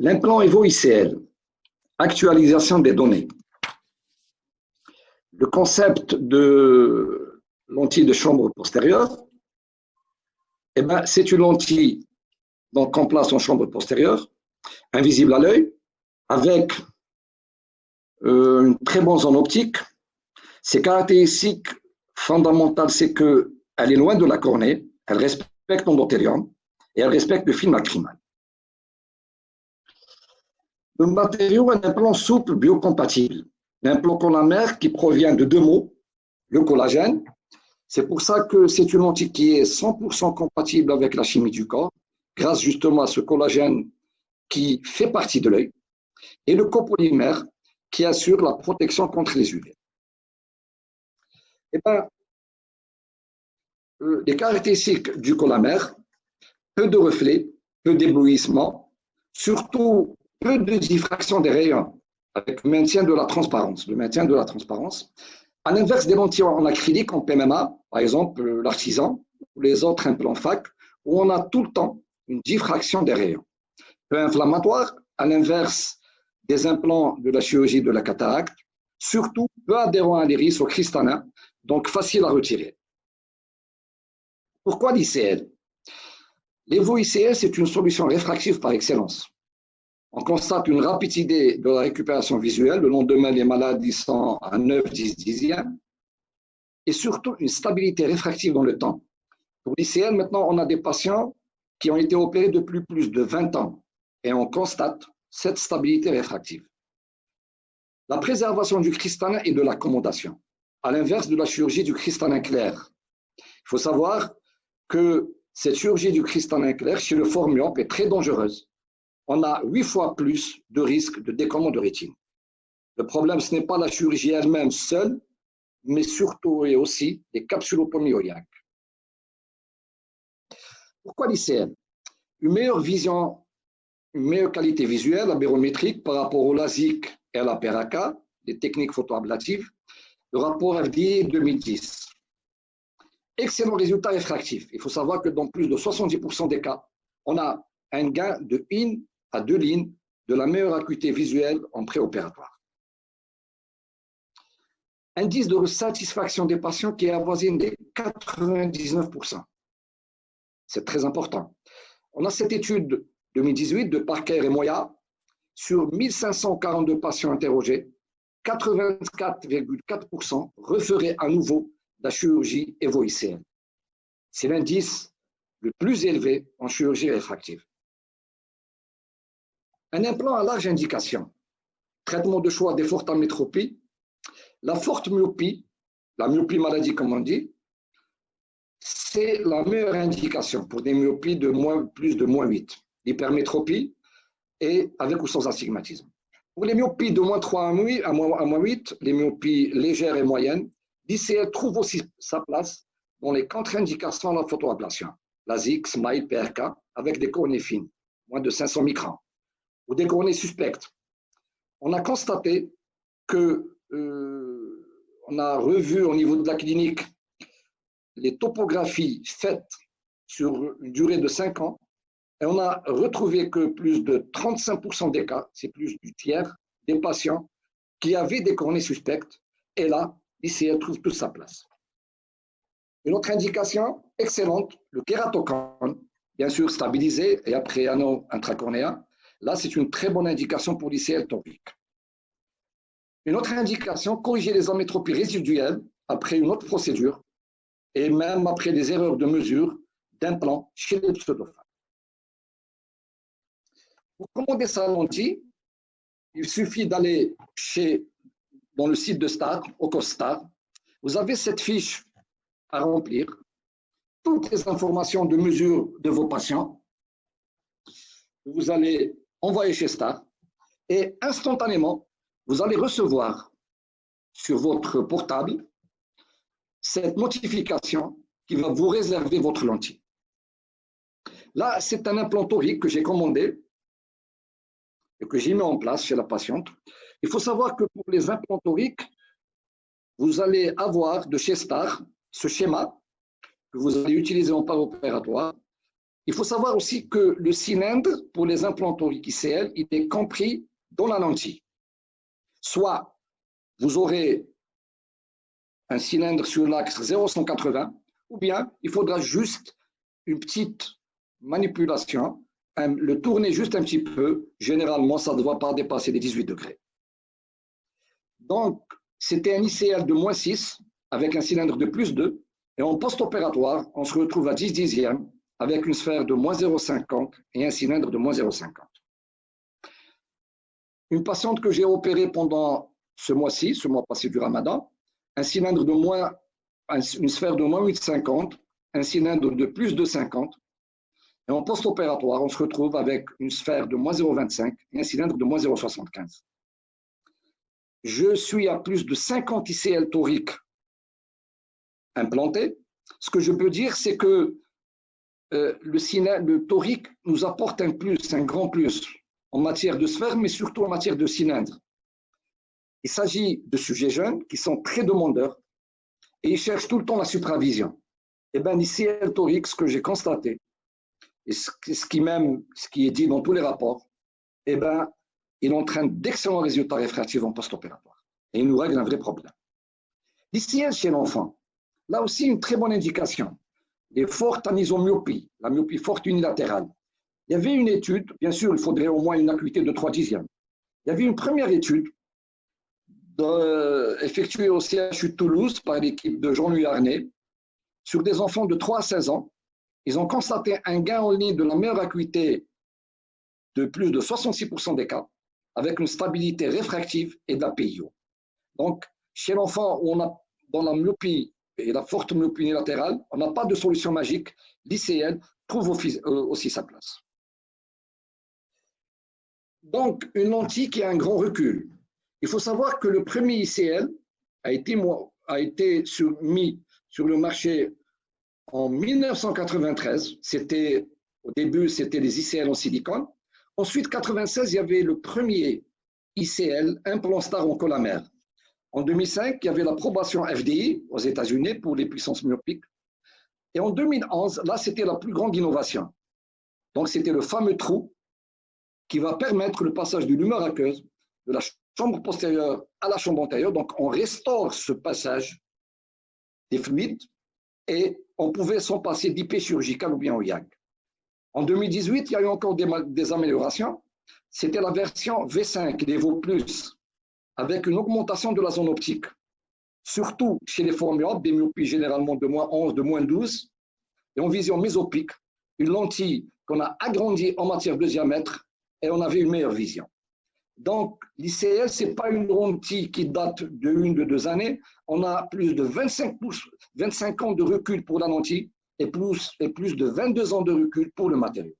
L'implant EVO-ICL, actualisation des données. Le concept de lentille de chambre postérieure, eh ben, c'est une lentille qu'on place en chambre postérieure, invisible à l'œil, avec une très bonne zone optique. Ses caractéristiques fondamentales, c'est qu'elle est loin de la cornée, elle respecte l'endothélium et elle respecte le film lacrymal. Le matériau est un implant souple biocompatible, l'implant collamère qui provient de deux mots, le collagène. C'est pour ça que c'est une lentille qui est 100% compatible avec la chimie du corps, grâce justement à ce collagène qui fait partie de l'œil, et le copolymère qui assure la protection contre les UV. Eh bien, les caractéristiques du collamère, peu de reflets, peu d'éblouissement, surtout peu de diffraction des rayons, avec le maintien de la transparence. À l'inverse des lentilles en acrylique, en PMMA, par exemple l'artisan ou les autres implants FAC, où on a tout le temps une diffraction des rayons. Peu inflammatoire, à l'inverse des implants de la chirurgie de la cataracte, surtout peu adhérent à l'iris, au cristallin, donc facile à retirer. Pourquoi l'ICL? L'EVO-ICL, c'est une solution réfractive par excellence. On constate une rapidité de la récupération visuelle, le lendemain, les malades y sont à 9-10 dixièmes, et surtout une stabilité réfractive dans le temps. Pour l'ICL, maintenant, on a des patients qui ont été opérés depuis plus de 20 ans, et on constate cette stabilité réfractive. La préservation du cristallin et de l'accommodation, à l'inverse de la chirurgie du cristallin clair. Il faut savoir que cette chirurgie du cristallin clair chez le fort myope est très dangereuse. On a 8 fois plus de risque de décollement de rétine. Le problème, ce n'est pas la chirurgie elle-même seule, mais surtout et aussi les capsulotomies iliaques. Pourquoi l'ICL? Une meilleure vision, une meilleure qualité visuelle, la barométrique par rapport au LASIK et à la PRK, les techniques photoablatives, le rapport FDA 2010. Excellent résultat réfractif. Il faut savoir que dans plus de 70% des cas, on a un gain de 1 à 2 lignes de la meilleure acuité visuelle en préopératoire. Indice de satisfaction des patients qui est avoisine des 99%. C'est très important. On a cette étude 2018 de Parker et Moya sur 1542 patients interrogés, 84,4% referaient à nouveau la chirurgie EVO-ICL. C'est l'indice le plus élevé en chirurgie réfractive. Un implant à large indication, traitement de choix des fortes amétropies, la forte myopie, la myopie maladie comme on dit, c'est la meilleure indication pour des myopies de plus de -8, l'hypermétropie et avec ou sans astigmatisme. Pour les myopies de -3 à -8, les myopies légères et moyennes, l'ICL trouve aussi sa place dans les contre-indications à la photoablation, LASIK, SMILE, PRK, avec des cornées fines, moins de 500 microns, ou des cornées suspectes. On a constaté que, on a revu au niveau de la clinique les topographies faites sur une durée de 5 ans, et on a retrouvé que plus de 35% des cas, c'est plus du tiers, des patients qui avaient des cornées suspectes, et là, l'ICL trouve toute sa place. Une autre indication excellente, le kératocone, bien sûr stabilisé et après anneau intracornéen. Là, c'est une très bonne indication pour l'ICL torique. Une autre indication, corriger les amétropies résiduelles après une autre procédure et même après des erreurs de mesure d'implant chez les pseudophages. Pour commander sa lentille, il suffit d'aller dans le site de Star, au COSTAR. Vous avez cette fiche à remplir, toutes les informations de mesure de vos patients. Vous allez envoyer chez Star et instantanément, vous allez recevoir sur votre portable cette notification qui va vous réserver votre lentille. Là, c'est un implant torique que j'ai commandé et que j'ai mis en place chez la patiente. Il faut savoir que pour les implants toriques, vous allez avoir de chez Star ce schéma que vous allez utiliser en par opératoire Il faut savoir aussi que le cylindre pour les implants toriques ICL, il est compris dans la lentille. Soit vous aurez un cylindre sur l'axe 0,180, ou bien il faudra juste une petite manipulation, le tourner juste un petit peu. Généralement, ça ne doit pas dépasser les 18 degrés. Donc, c'était un ICL de -6 avec un cylindre de +2. Et en post-opératoire, on se retrouve à 10 dixièmes avec une sphère de -0,50 et un cylindre de -0,50. Une patiente que j'ai opérée pendant ce mois-ci, ce mois passé du Ramadan, un cylindre de une sphère de -8,50, un cylindre de +2,50. Et en post-opératoire, on se retrouve avec une sphère de -0,25 et un cylindre de -0,75. Je suis à plus de 50 ICL toriques implantés. Ce que je peux dire, c'est que le torique nous apporte un plus, un grand plus en matière de sphère, mais surtout en matière de cylindre. Il s'agit de sujets jeunes qui sont très demandeurs et ils cherchent tout le temps la supravision. Et bien, l'ICL torique, ce que j'ai constaté, et ce qui est dit dans tous les rapports, eh ben, il entraîne d'excellents résultats réfractifs en post-opératoire. Et il nous règle un vrai problème. L'ICL chez l'enfant, là aussi une très bonne indication. Les fortes anisomyopie, la myopie forte unilatérale. Il y avait une étude, bien sûr, il faudrait au moins une acuité de 3 dixièmes. Il y avait une première étude effectuée au CHU de Toulouse par l'équipe de Jean-Louis Arnay sur des enfants de 3 à 16 ans. Ils ont constaté un gain en ligne de la meilleure acuité de plus de 66% des cas, avec une stabilité réfractive et de la PIO. Donc, chez l'enfant où on a dans la myopie et la forte myopie unilatérale, on n'a pas de solution magique. L'ICL trouve aussi sa place. Donc, une lentille qui a un grand recul. Il faut savoir que le premier ICL a été mis sur le marché en 1993. Au début, c'était les ICL en silicone. Ensuite, en 1996, il y avait le premier ICL, implant star en colamère. En 2005, il y avait l'approbation FDI aux États-Unis pour les puissances myopiques. Et en 2011, là, c'était la plus grande innovation. Donc, c'était le fameux trou qui va permettre le passage de l'humeur aqueuse de la chambre postérieure à la chambre antérieure. Donc, on restaure ce passage des fluides et on pouvait s'en passer d'IP chirurgical ou bien au YAG. En 2018, il y a eu encore des améliorations. C'était la version V5, l'Evo Plus, avec une augmentation de la zone optique, surtout chez les formes myopes, des myopies généralement de -11, de -12, et en vision mésopique, une lentille qu'on a agrandie en matière de diamètre et on avait une meilleure vision. Donc, l'ICL, ce n'est pas une lentille qui date de 1 de 2 années. On a plus de 25 ans de recul pour la lentille et plus de 22 ans de recul pour le matériau.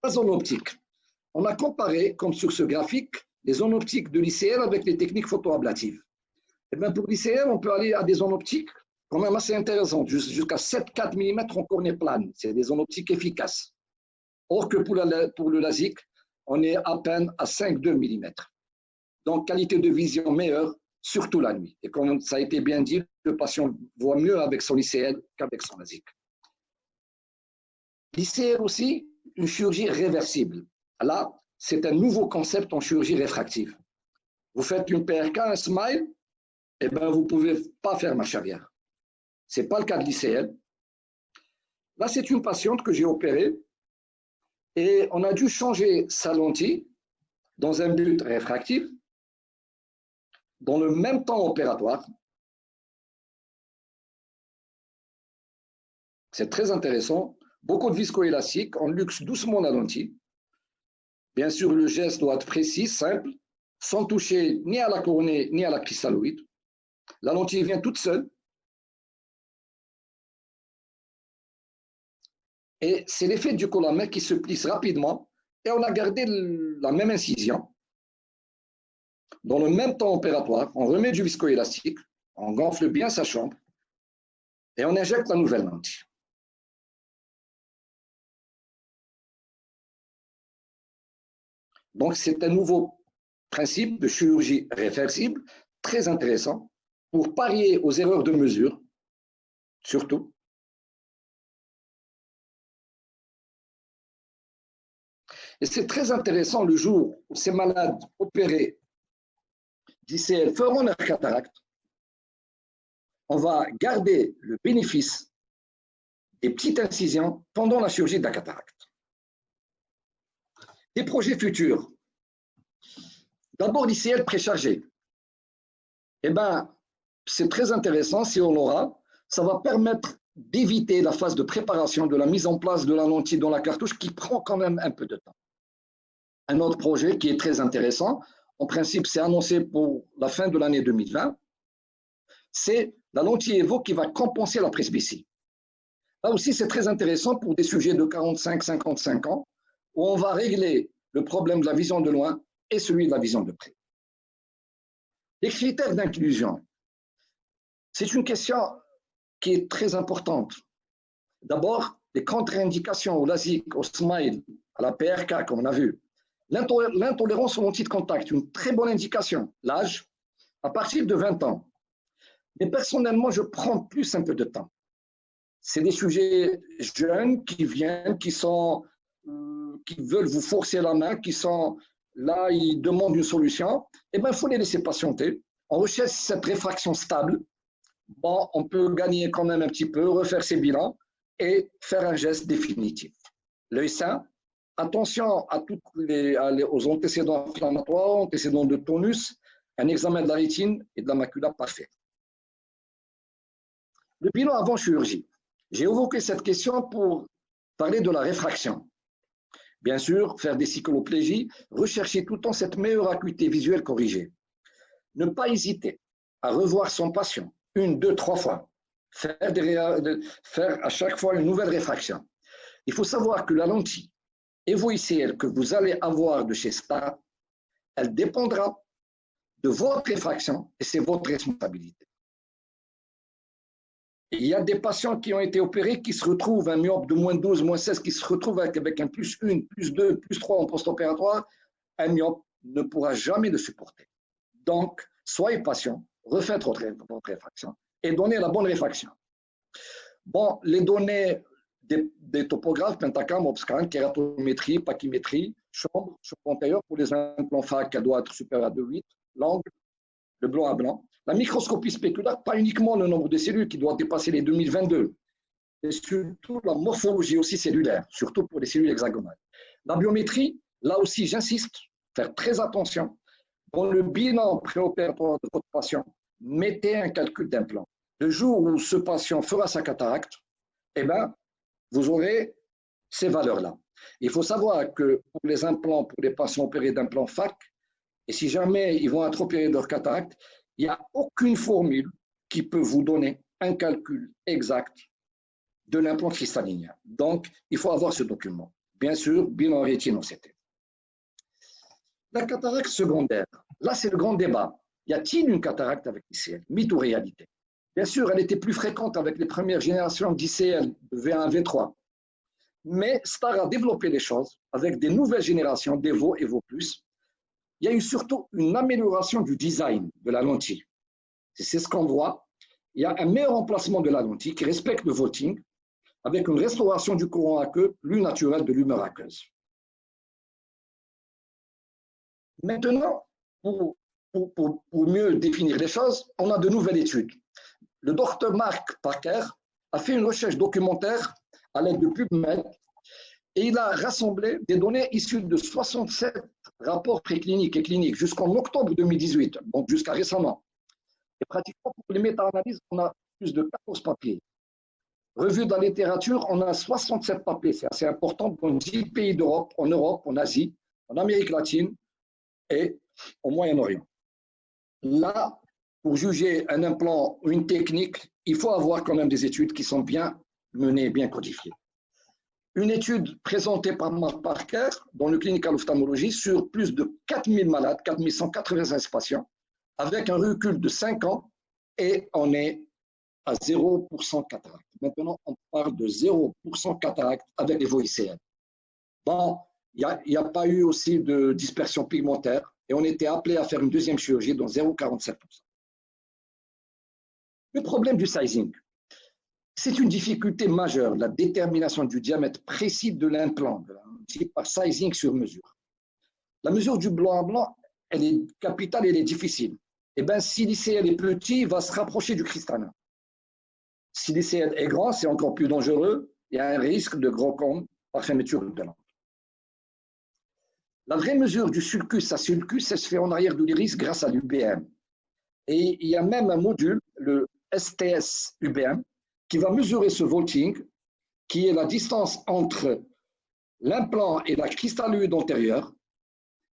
La zone optique. On a comparé, comme sur ce graphique, les zones optiques de l'ICL avec les techniques photoablatives. Et bien pour l'ICL, on peut aller à des zones optiques quand même assez intéressantes, jusqu'à 7,4 mm en cornée plane. C'est des zones optiques efficaces. Or que pour le LASIK, on est à peine à 5,2 mm. Donc, qualité de vision meilleure, surtout la nuit. Et comme ça a été bien dit, le patient voit mieux avec son ICL qu'avec son LASIK. L'ICL aussi, une chirurgie réversible. Là, c'est un nouveau concept en chirurgie réfractive. Vous faites une PRK, un smile, eh bien, vous ne pouvez pas faire marche arrière. Ce n'est pas le cas de l'ICL. Là, c'est une patiente que j'ai opérée et on a dû changer sa lentille dans un but réfractif, dans le même temps opératoire. C'est très intéressant. Beaucoup de viscoélastique, on luxe doucement la lentille. Bien sûr, le geste doit être précis, simple, sans toucher ni à la cornée ni à la cristalloïde. La lentille vient toute seule. Et c'est l'effet du colamère qui se plisse rapidement et on a gardé la même incision. Dans le même temps opératoire, on remet du viscoélastique, on gonfle bien sa chambre et on injecte la nouvelle lentille. Donc, c'est un nouveau principe de chirurgie réversible très intéressant pour parier aux erreurs de mesure, surtout. Et c'est très intéressant le jour où ces malades opérés d'ICL feront leur cataracte, on va garder le bénéfice des petites incisions pendant la chirurgie de la cataracte. Des projets futurs. D'abord, l'ICL préchargé. Eh bien, c'est très intéressant si on l'aura. Ça va permettre d'éviter la phase de préparation de la mise en place de la lentille dans la cartouche qui prend quand même un peu de temps. Un autre projet qui est très intéressant, en principe, c'est annoncé pour la fin de l'année 2020, c'est la lentille EVO qui va compenser la presbytie. Là aussi, c'est très intéressant pour des sujets de 45-55 ans, où on va régler le problème de la vision de loin et celui de la vision de près. Les critères d'inclusion, c'est une question qui est très importante. D'abord, les contre-indications au LASIK, au SMILE, à la PRK, comme on a vu. L'intolérance aux lentilles de contact, une très bonne indication. L'âge, à partir de 20 ans. Mais personnellement, je prends plus un peu de temps. C'est des sujets jeunes qui viennent, qui veulent vous forcer la main, qui sont là, ils demandent une solution. Eh bien, il faut les laisser patienter. On recherche cette réfraction stable. Bon, on peut gagner quand même un petit peu, refaire ses bilans et faire un geste définitif. L'œil sain, attention aux antécédents inflammatoires, antécédents de tonus, un examen de la rétine et de la macula parfait. Le bilan avant chirurgie. J'ai évoqué cette question pour parler de la réfraction. Bien sûr, faire des cycloplégies, rechercher tout le temps cette meilleure acuité visuelle corrigée. Ne pas hésiter à revoir son patient 1, 2, 3 fois. Faire à chaque fois une nouvelle réfraction. Il faut savoir que la lentille EVO ICL que vous allez avoir de chez SPA, elle dépendra de votre réfraction et c'est votre responsabilité. Il y a des patients qui ont été opérés qui se retrouvent, un myope de moins 12, moins 16, qui se retrouvent avec un plus 1, plus 2, plus 3 en post-opératoire. Un myope ne pourra jamais le supporter. Donc, soyez patient, refaites votre réfraction et donnez la bonne réfraction. Bon, les données des topographes, pentacam, obscan, kératométrie, pachymétrie, chambre antérieure pour les implants FAC, elle doit être supérieure à 2,8, l'angle, le blanc à blanc. La microscopie spéculaire, pas uniquement le nombre de cellules qui doit dépasser les 2022, mais surtout la morphologie aussi cellulaire, surtout pour les cellules hexagonales. La biométrie, là aussi, j'insiste, faire très attention. Dans le bilan préopératoire de votre patient, mettez un calcul d'implant. Le jour où ce patient fera sa cataracte, eh bien, vous aurez ces valeurs-là. Il faut savoir que pour les implants, pour les patients opérés d'implants FAC, et si jamais ils vont être opérés de leur cataracte, il n'y a aucune formule qui peut vous donner un calcul exact de l'implant cristallin. Donc, il faut avoir ce document. Bien sûr, bilan rétine OCT. La cataracte secondaire, là c'est le grand débat. Y a-t-il une cataracte avec ICL? Mythe ou réalité? Bien sûr, elle était plus fréquente avec les premières générations d'ICL, de V1, V3. Mais STAAR a développé les choses avec des nouvelles générations d'EVO, EVO+. Il y a eu surtout une amélioration du design de la lentille. C'est ce qu'on voit. Il y a un meilleur emplacement de la lentille qui respecte le vaulting avec une restauration du courant aqueux plus naturelle de l'humeur aqueuse. Maintenant, pour mieux définir les choses, on a de nouvelles études. Le docteur Mark Parker a fait une recherche documentaire à l'aide de PubMed et il a rassemblé des données issues de 67 rapports précliniques et cliniques jusqu'en octobre 2018, donc jusqu'à récemment. Et pratiquement pour les méta-analyses, on a plus de 14 papiers. Revus dans la littérature, on a 67 papiers, c'est assez important dans 10 pays d'Europe, en Asie, en Amérique latine et au Moyen-Orient. Là, pour juger un implant ou une technique, il faut avoir quand même des études qui sont bien menées, bien codifiées. Une étude présentée par Mark Parker dans le Clinical Ophthalmology sur plus de 4000 malades, 4185 patients, avec un recul de 5 ans et on est à 0% cataracte. Maintenant, on parle de 0% cataracte avec les ICL. Bon, il n'y a pas eu aussi de dispersion pigmentaire et on était appelé à faire une deuxième chirurgie dans 0,47%. Le problème du sizing. C'est une difficulté majeure, la détermination du diamètre précis de l'implant, par sizing sur mesure. La mesure du blanc à blanc, elle est capitale, elle est difficile. Eh bien, si l'ICL est petit, il va se rapprocher du cristallin. Si l'ICL est grand, c'est encore plus dangereux. Il y a un risque de glaucome par fermeture de lampe. La vraie mesure du sulcus à sulcus, elle se fait en arrière de l'iris grâce à l'UBM. Et il y a même un module, le STS-UBM, qui va mesurer ce vaulting, qui est la distance entre l'implant et la cristalloïde antérieure,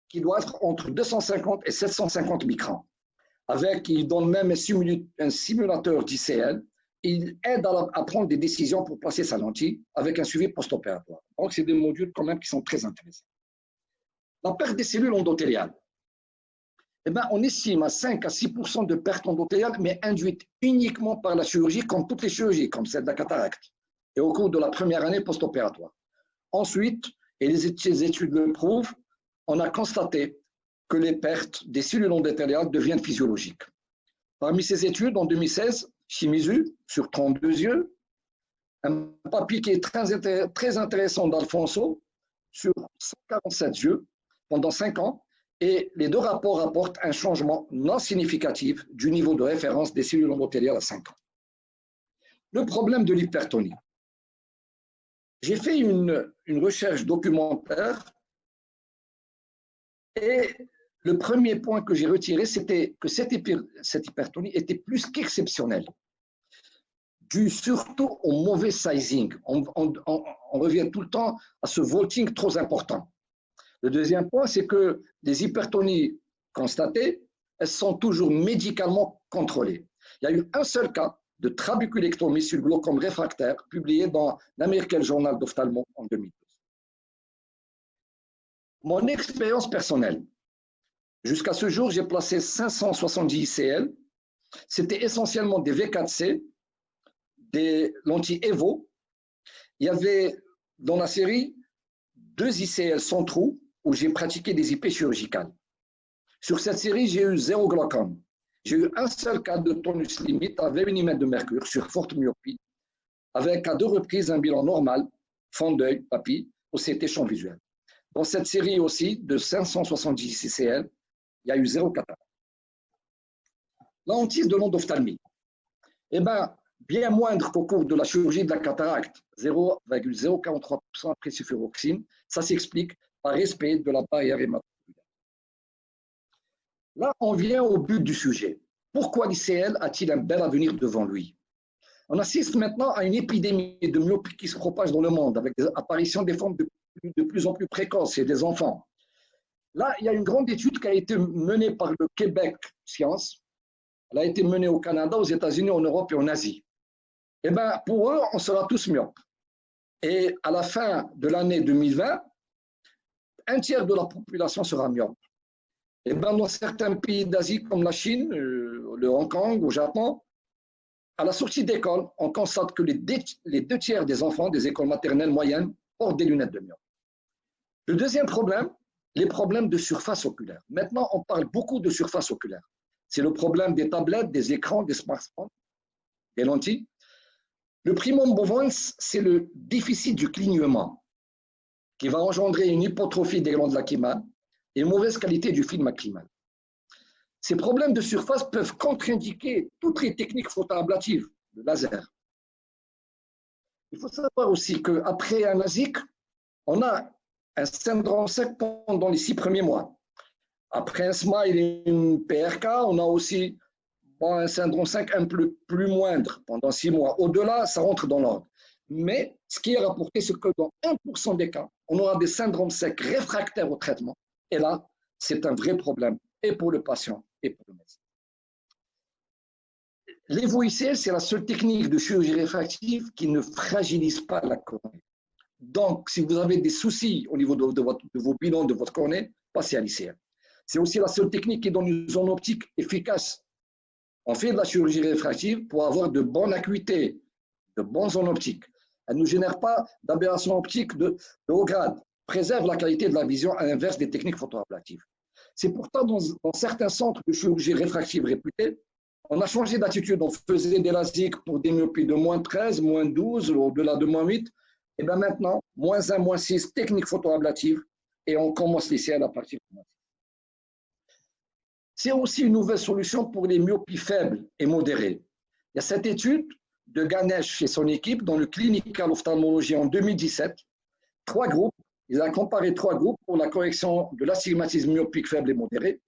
qui doit être entre 250 et 750 microns. Il donne même un simulateur d'ICL. Il aide à prendre des décisions pour placer sa lentille avec un suivi post-opératoire. Donc, c'est des modules quand même qui sont très intéressants. La perte des cellules endothéliales. Eh bien, on estime à 5 à 6% de perte endothéliale, mais induite uniquement par la chirurgie, comme toutes les chirurgies, comme celle de la cataracte, et au cours de la première année post-opératoire. Ensuite, et les études le prouvent, on a constaté que les pertes des cellules endothéliales deviennent physiologiques. Parmi ces études, en 2016, Shimizu, sur 32 yeux, un papier qui est très intéressant d'Alfonso, sur 147 yeux, pendant 5 ans, et les deux rapports rapportent un changement non significatif du niveau de référence des cellules endothéliales à 5 ans. Le problème de l'hypertonie. J'ai fait une recherche documentaire et le premier point que j'ai retiré, c'était que cette hypertonie était plus qu'exceptionnelle, dû surtout au mauvais sizing. On revient tout le temps à ce vaulting trop important. Le deuxième point, c'est que les hypertonies constatées, elles sont toujours médicalement contrôlées. Il y a eu un seul cas de trabuculectomie sur glaucome réfractaire publié dans l'American Journal d'Ophtalmo en 2012. Mon expérience personnelle. Jusqu'à ce jour, j'ai placé 570 ICL. C'était essentiellement des V4C, des lentilles EVO. Il y avait dans la série 2 ICL sans trou où j'ai pratiqué des IP chirurgicales. Sur cette série, j'ai eu 0 glaucome. J'ai eu un seul cas de tonus limite à 20 mm de mercure sur forte myopie, avec à 2 reprises un bilan normal, fond d'œil, papille, au CT champ visuel. Dans cette série aussi de 570 ICL, il y a eu 0 cataracte. La hantise de l'endophtalmie. Eh bien, bien moindre qu'au cours de la chirurgie de la cataracte, 0,043% après sulfuroxine, ça s'explique par respect de la barrière hématoculaire. Là, on vient au but du sujet. Pourquoi l'ICL a-t-il un bel avenir devant lui? On assiste maintenant à une épidémie de myopie qui se propage dans le monde, avec l'apparition des formes de plus en plus précoces chez des enfants. Là, il y a une grande étude qui a été menée par le Québec Science. Elle a été menée au Canada, aux États-Unis, en Europe et en Asie. Eh bien, pour eux, on sera tous myopes. Et à la fin de l'année 2020, un tiers de la population sera myope. Et bien, dans certains pays d'Asie comme la Chine, le Hong Kong, au Japon, à la sortie d'école, on constate que les 2 tiers des enfants des écoles maternelles moyennes portent des lunettes de myope. Le deuxième problème, les problèmes de surface oculaire. Maintenant, on parle beaucoup de surface oculaire. C'est le problème des tablettes, des écrans, des smartphones, des lentilles. Le primum bovens, c'est le déficit du clignement qui va engendrer une hypotrophie des glandes lacrymales et une mauvaise qualité du film lacrymal. Ces problèmes de surface peuvent contre-indiquer toutes les techniques photoablatives, le laser. Il faut savoir aussi qu'après un LASIK, on a un syndrome sec pendant les 6 premiers mois. Après un SMILE et une PRK, on a aussi un syndrome 5 un peu plus moindre pendant 6 mois. Au-delà, ça rentre dans l'ordre. Mais ce qui est rapporté, c'est que dans 1% des cas, on aura des syndromes secs réfractaires au traitement. Et là, c'est un vrai problème, et pour le patient, et pour le médecin. L'EVO-ICL, c'est la seule technique de chirurgie réfractive qui ne fragilise pas la cornée. Donc, si vous avez des soucis au niveau de vos bilans de votre cornée, passez à l'ICL. C'est aussi la seule technique qui donne une zone optique efficace. On fait de la chirurgie réfractive pour avoir de bonne acuité, de bonnes zones optiques. Elle ne génère pas d'aberration optique de haut grade, préserve la qualité de la vision à l'inverse des techniques photoablatives. C'est pourtant dans certains centres de chirurgie réfractive réputés, On a changé d'attitude. On faisait des LASIK pour des myopies de -13, -12, au-delà de -8. Et bien maintenant, -1, -6, technique photoablative, et on commence l'ICL à partir de -6. C'est aussi une nouvelle solution pour les myopies faibles et modérées. Il y a cette étude de Ganesh et son équipe dans le Clinical Ophthalmology en 2017. 3 groupes. Il a comparé 3 groupes pour la correction de l'astigmatisme myopique faible et modéré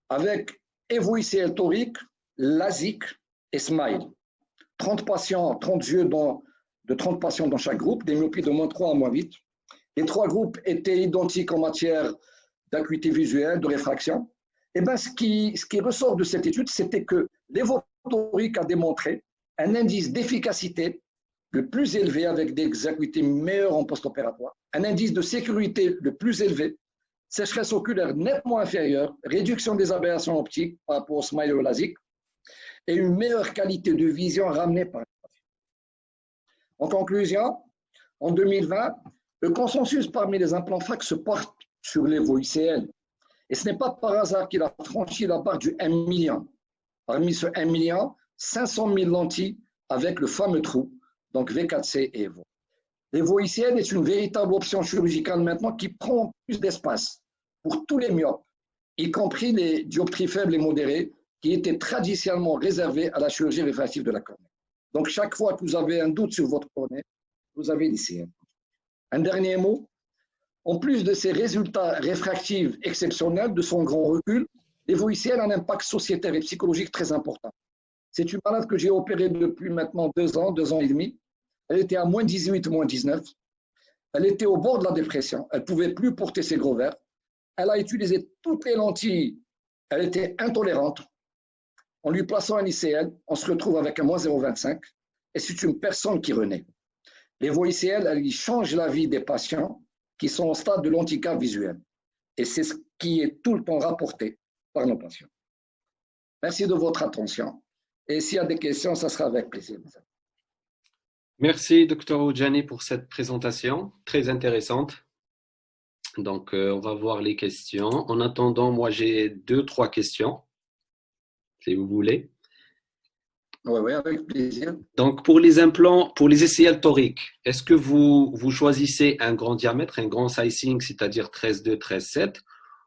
avec EVO-ICL torique, LASIK et SMILE. 30 patients, 30 yeux de 30 patients dans chaque groupe, des myopies de -3 à -8. Les 3 groupes étaient identiques en matière d'acuité visuelle, de réfraction. Et bien, ce qui ressort de cette étude, c'était que l'EVO torique a démontré un indice d'efficacité le plus élevé avec des acuités meilleures en post-opératoire, un indice de sécurité le plus élevé, sécheresse oculaire nettement inférieure, réduction des aberrations optiques par rapport au SMILE et au LASIK, et une meilleure qualité de vision ramenée par les patients. En conclusion, en 2020, le consensus parmi les implants FAC se porte sur l'EVO-ICL. Et ce n'est pas par hasard qu'il a franchi la barre du 1 million. Parmi ce 1 million, 500 000 lentilles avec le fameux trou, donc V4C et EVO. L'EVO-ICL est une véritable option chirurgicale maintenant qui prend plus d'espace pour tous les myopes, y compris les dioptries faibles et modérées qui étaient traditionnellement réservées à la chirurgie réfractive de la cornée. Donc, chaque fois que vous avez un doute sur votre cornée, vous avez l'ICL. Un dernier mot. En plus de ces résultats réfractifs exceptionnels, de son grand recul, l'EVO-ICL a un impact sociétaire et psychologique très important. C'est une malade que j'ai opérée depuis maintenant 2 ans, 2 ans et demi. Elle était à -18, -19. Elle était au bord de la dépression. Elle ne pouvait plus porter ses gros verres. Elle a utilisé toutes les lentilles. Elle était intolérante. En lui plaçant un ICL, on se retrouve avec un -0,25 et c'est une personne qui renaît. L'EVO-ICL, elle y change la vie des patients qui sont au stade de l'handicap visuel. Et c'est ce qui est tout le temps rapporté par nos patients. Merci de votre attention. Et s'il y a des questions, ça sera avec plaisir. Merci, Dr Oudjani, pour cette présentation très intéressante. Donc, on va voir les questions. En attendant, moi, j'ai 2-3 questions, si vous voulez. Oui, avec plaisir. Donc, pour les implants, pour les ICL toriques, est-ce que vous choisissez un grand diamètre, un grand sizing, c'est-à-dire 13,2, 13,7,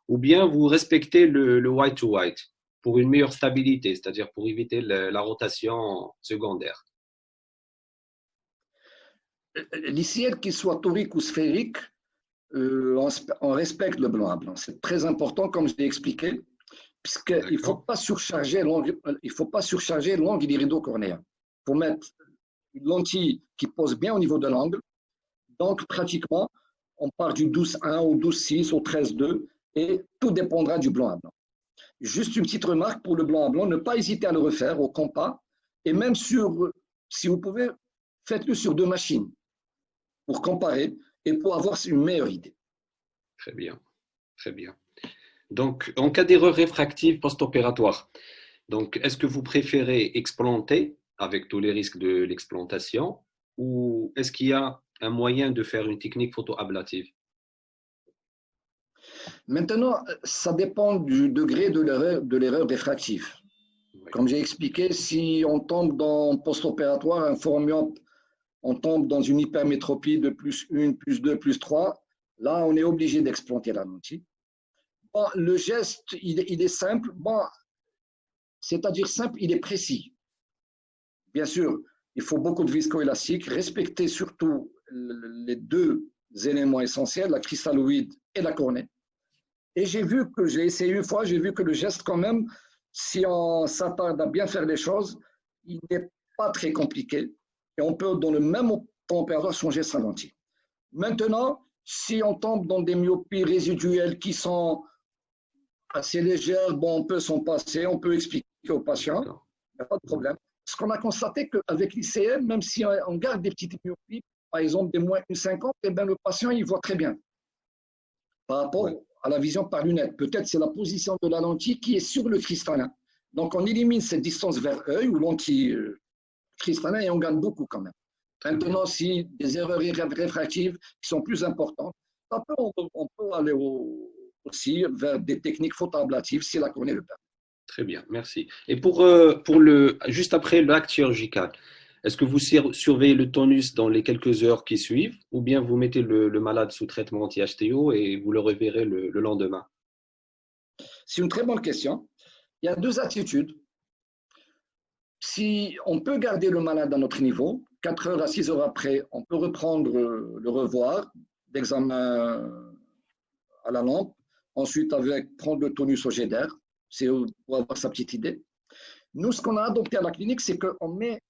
ou bien vous respectez le white to white pour une meilleure stabilité, c'est-à-dire pour éviter la rotation secondaire? L'ICL, qu'il soit torique ou sphérique, on respecte le blanc à blanc. C'est très important, comme je l'ai expliqué, puisqu'il ne faut pas surcharger l'angle des rideaux cornéens. Il faut mettre une lentille qui pose bien au niveau de l'angle. Donc, pratiquement, on part du 12,1 au 12,6 au 13,2 et tout dépendra du blanc à blanc. Juste une petite remarque pour le blanc à blanc, ne pas hésiter à le refaire au compas et même si vous pouvez, faites-le sur 2 machines pour comparer et pour avoir une meilleure idée. Très bien, très bien. Donc, en cas d'erreur réfractive post-opératoire, donc est-ce que vous préférez explanter avec tous les risques de l'explantation ou est-ce qu'il y a un moyen de faire une technique photoablative? Maintenant, ça dépend du degré de l'erreur réfractive. Oui. Comme j'ai expliqué, si on tombe dans post-opératoire, un fort myope, on tombe dans une hypermétropie de +1, +2, +3, là, on est obligé d'explanter la lentille. Bon, le geste, il est simple. Bon, c'est-à-dire simple, il est précis. Bien sûr, il faut beaucoup de viscoélastique, respecter surtout les 2 éléments essentiels, la cristalloïde et la cornée. Et j'ai essayé une fois, j'ai vu que le geste quand même, si on s'attarde à bien faire les choses, il n'est pas très compliqué. Et on peut, dans le même temps opératoire, changer sa lentille. Maintenant, si on tombe dans des myopies résiduelles qui sont assez légères, bon, on peut s'en passer, on peut expliquer aux patients, il n'y a pas de problème. Parce qu'on a constaté qu'avec l'ICL, même si on garde des petites myopies, par exemple des -1,50, eh bien, le patient, il voit très bien par rapport à la vision par lunette. Peut-être c'est la position de la lentille qui est sur le cristallin. Donc, on élimine cette distance vers œil ou lentille cristallin et on gagne beaucoup quand même. Maintenant, si des erreurs réfractives qui sont plus importantes, on peut aller aussi vers des techniques photoablatives si la cornée le permet. Très bien, merci. Et juste après l'acte chirurgical, est-ce que vous surveillez le tonus dans les quelques heures qui suivent ou bien vous mettez le malade sous traitement anti-HTO et vous le reverrez le lendemain? C'est une très bonne question. Il y a deux attitudes. Si on peut garder le malade à notre niveau, 4 heures à 6 heures après, on peut reprendre le revoir d'examen à la lampe, ensuite avec prendre le tonus au jet d'air, c'est pour avoir sa petite idée. Nous, ce qu'on a adopté à la clinique, c'est qu'on met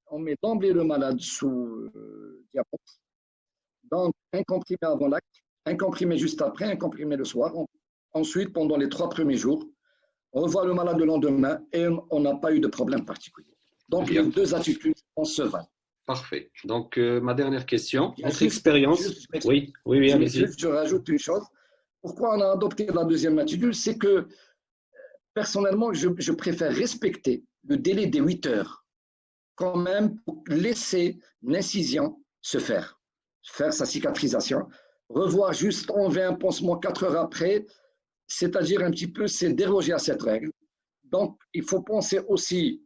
d'emblée le malade sous diapos, donc un comprimé avant l'acte, un comprimé juste après, un comprimé le soir. Ensuite, pendant les 3 premiers jours, on revoit le malade le lendemain et on n'a pas eu de problème particulier. Donc, les deux attitudes, on se valent. Parfait. Donc, ma dernière question, Bien votre sûr, expérience. Oui, allez-y. Je rajoute une chose. Pourquoi on a adopté la deuxième attitude? C'est que, personnellement, je préfère respecter le délai des 8 heures, quand même, pour laisser l'incision se faire sa cicatrisation, revoir juste enlever un pansement 4 heures après, c'est-à-dire un petit peu, c'est déroger à cette règle. Donc, il faut penser aussi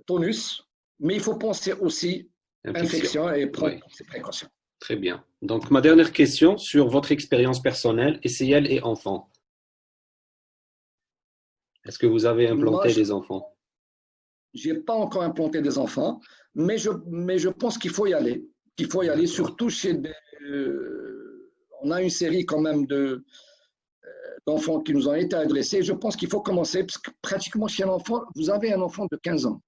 tonus, mais il faut penser aussi infection et prendre ses précautions. Très bien. Donc, ma dernière question sur votre expérience personnelle, SCL et enfants. Est-ce que vous avez implanté des enfants? Je n'ai pas encore implanté des enfants, mais je pense qu'il faut y aller. Qu'il faut y aller, surtout chez des. On a une série quand même d'enfants qui nous ont été adressés. Je pense qu'il faut commencer, parce que pratiquement chez l'enfant, vous avez un enfant de 15 ans,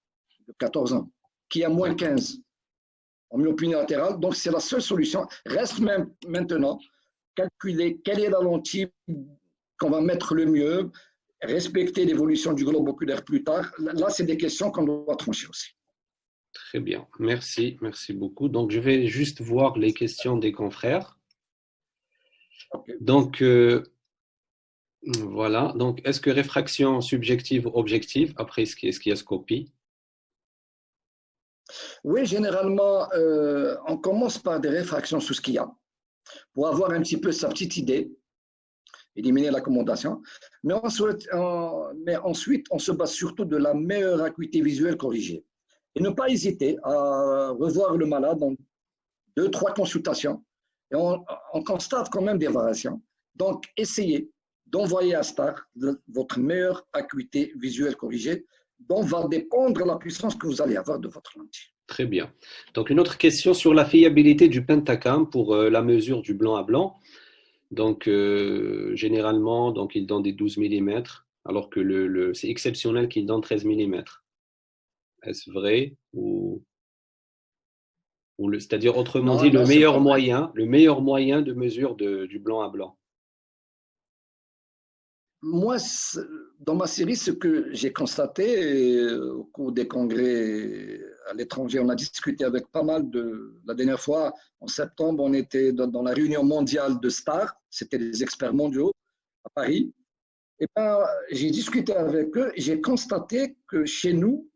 de 14 ans, qui a moins 15 en myopie latérale. Donc, c'est la seule solution. Reste même maintenant calculer quelle est la lentille qu'on va mettre le mieux, respecter l'évolution du globe oculaire plus tard. Là, c'est des questions qu'on doit trancher aussi. Très bien, merci beaucoup. Donc, je vais juste voir les questions des confrères. Okay. Donc, voilà. Donc, est-ce que réfraction subjective ou objective après skiascopie? Oui, généralement, on commence par des réfractions sous skia pour avoir un petit peu sa petite idée, éliminer l'accommodation. Mais ensuite, on se base surtout de la meilleure acuité visuelle corrigée. Et ne pas hésiter à revoir le malade en 2-3 consultations. Et on constate quand même des variations. Donc, essayez d'envoyer à STAR votre meilleure acuité visuelle corrigée, dont va dépendre la puissance que vous allez avoir de votre lentille. Très bien. Donc, une autre question sur la fiabilité du pentacam pour la mesure du blanc à blanc. Donc, généralement, donc, il donne des 12 mm, alors que c'est exceptionnel qu'il donne 13 mm. Est-ce vrai c'est-à-dire, autrement dit, le meilleur moyen de mesure du blanc à blanc? Moi, dans ma série, ce que j'ai constaté au cours des congrès à l'étranger, on a discuté avec pas mal la dernière fois, en septembre, on était dans la réunion mondiale de STAR, c'était les experts mondiaux à Paris. Et ben, j'ai discuté avec eux et j'ai constaté que chez nous,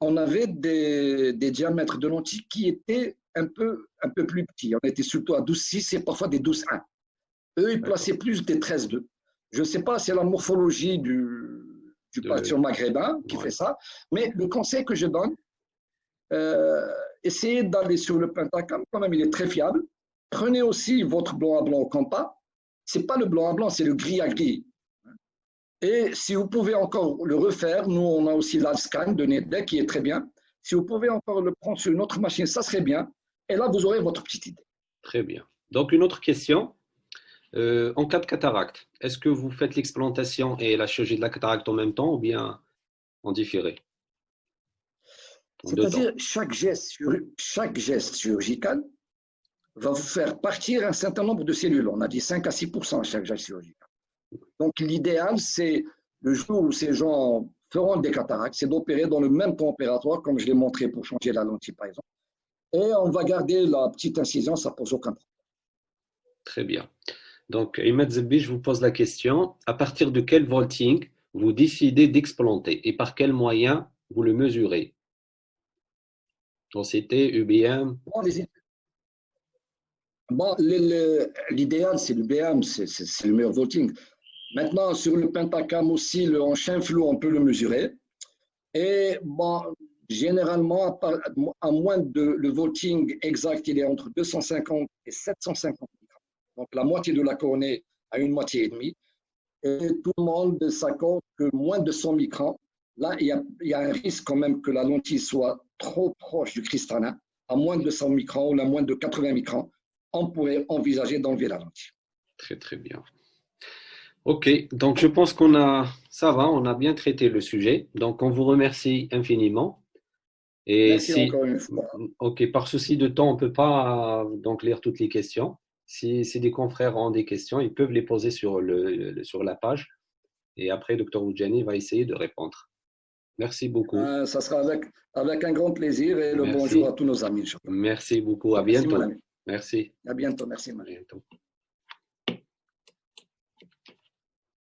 on avait des diamètres de lentilles qui étaient un peu plus petits. On était surtout à 12,6 et parfois des 12,1. Eux, ils plaçaient plus des 13,2. Je ne sais pas si c'est la morphologie du patient maghrébin qui fait ça, mais le conseil que je donne, essayez d'aller sur le pentacam, quand même, il est très fiable. Prenez aussi votre blanc à blanc au compas. Ce n'est pas le blanc à blanc, c'est le gris à gris. Et si vous pouvez encore le refaire, nous, on a aussi l'Alscan de Nedec qui est très bien. Si vous pouvez encore le prendre sur une autre machine, ça serait bien. Et là, vous aurez votre petite idée. Très bien. Donc, une autre question. En cas de cataracte, est-ce que vous faites l'explantation et la chirurgie de la cataracte en même temps ou bien en différé? C'est-à-dire, chaque geste chirurgical va vous faire partir un certain nombre de cellules. On a dit 5 à 6% à chaque geste chirurgical. Donc, l'idéal, c'est le jour où ces gens feront des cataractes, c'est d'opérer dans le même temps opératoire, comme je l'ai montré pour changer la lentille, par exemple. Et on va garder la petite incision, ça ne pose aucun problème. Très bien. Donc, Imad Zebbi, je vous pose la question. À partir de quel vaulting vous décidez d'explanter et par quel moyen vous le mesurez? OCT, UBM? Bon, l'idéal, c'est l'UBM, c'est le meilleur vaulting. Maintenant, sur le pentacam aussi, en chien flou, on peut le mesurer. Et bon, généralement, à moins de le voting exact, il est entre 250 et 750 microns. Donc, la moitié de la cornée à une moitié et demie. Et tout le monde s'accorde que moins de 100 microns, là, il y a un risque quand même que la lentille soit trop proche du cristallin. À moins de 100 microns ou à moins de 80 microns, on pourrait envisager d'enlever la lentille. Très, très bien. Ok, donc je pense ça va, on a bien traité le sujet. Donc on vous remercie infiniment. Et Merci encore une fois. ok, par souci de temps, on ne peut pas donc lire toutes les questions. Si des confrères ont des questions, ils peuvent les poser sur la page. Et après, Dr Oudjani va essayer de répondre. Merci beaucoup. Ça sera avec un grand plaisir et le Merci. bonjour à tous nos amis. Merci beaucoup. À bientôt. Merci, Merci. à bientôt. Merci, À bientôt.